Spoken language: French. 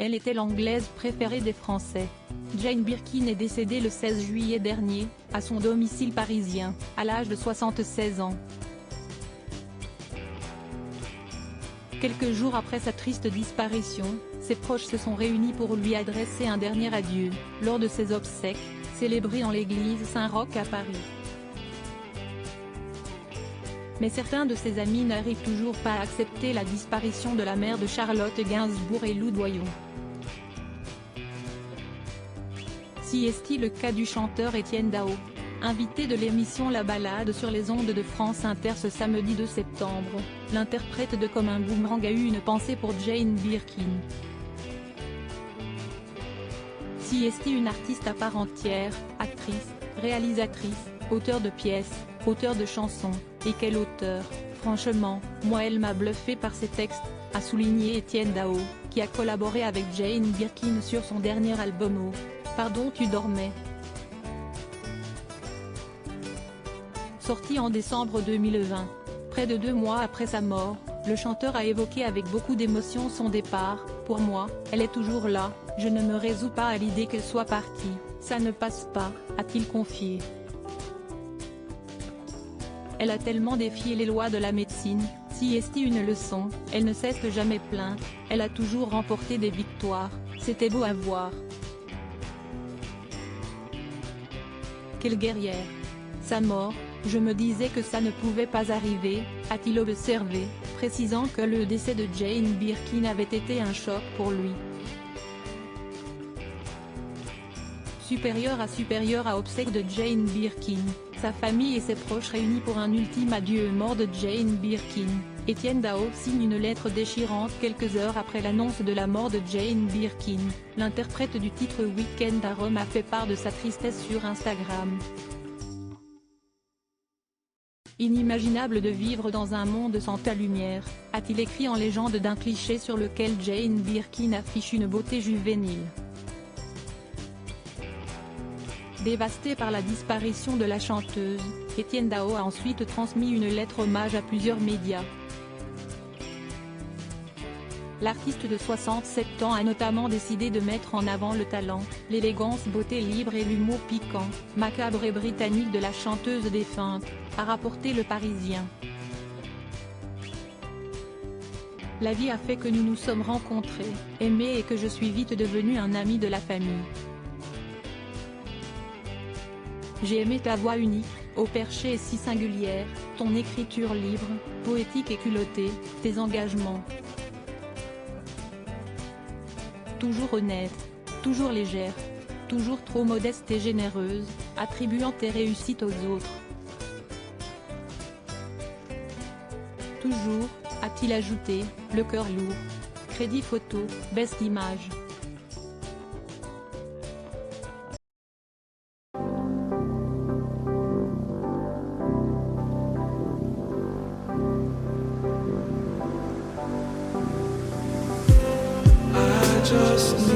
Elle était l'anglaise préférée des Français. Jane Birkin est décédée le 16 juillet dernier, à son domicile parisien, à l'âge de 76 ans. Quelques jours après sa triste disparition, ses proches se sont réunis pour lui adresser un dernier adieu, lors de ses obsèques, célébrées en l'église Saint-Roch à Paris. Mais certains de ses amis n'arrivent toujours pas à accepter la disparition de la mère de Charlotte Gainsbourg et Lou Doyon. Si est-il le cas du chanteur Étienne Dao, invité de l'émission La Balade sur les ondes de France Inter ce samedi 2 septembre, l'interprète de Comme un boomerang a eu une pensée pour Jane Birkin. Si est-il une artiste à part entière, actrice, réalisatrice, auteur de pièces, auteur de chansons, et quel auteur, franchement, moi elle m'a bluffé par ses textes, a souligné Étienne Dao, qui a collaboré avec Jane Birkin sur son dernier album Oh, pardon tu dormais. Sorti en décembre 2020, près de 2 mois après sa mort, le chanteur a évoqué avec beaucoup d'émotion son départ. Pour moi, elle est toujours là, je ne me résous pas à l'idée qu'elle soit partie, ça ne passe pas, a-t-il confié. Elle a tellement défié les lois de la médecine, si est-il une leçon, elle ne cesse de jamais plaindre, elle a toujours remporté des victoires, c'était beau à voir. Quelle guerrière! Sa mort, je me disais que ça ne pouvait pas arriver, a-t-il observé, précisant que le décès de Jane Birkin avait été un choc pour lui. Supérieur à obsèques de Jane Birkin, sa famille et ses proches réunis pour un ultime adieu mort de Jane Birkin, Étienne Dao signe une lettre déchirante quelques heures après l'annonce de la mort de Jane Birkin. L'interprète du titre Weekend à Rome a fait part de sa tristesse sur Instagram. Inimaginable de vivre dans un monde sans ta lumière, a-t-il écrit en légende d'un cliché sur lequel Jane Birkin affiche une beauté juvénile. Dévasté par la disparition de la chanteuse, Étienne Dao a ensuite transmis une lettre hommage à plusieurs médias. L'artiste de 67 ans a notamment décidé de mettre en avant le talent, l'élégance, beauté libre et l'humour piquant, macabre et britannique de la chanteuse défunte, a rapporté Le Parisien. La vie a fait que nous nous sommes rencontrés, aimés et que je suis vite devenu un ami de la famille. J'ai aimé ta voix unique, au perché et si singulière, ton écriture libre, poétique et culottée, tes engagements. Toujours honnête, toujours légère, toujours trop modeste et généreuse, attribuant tes réussites aux autres. Toujours, a-t-il ajouté, le cœur lourd. Crédit photo, best image. Just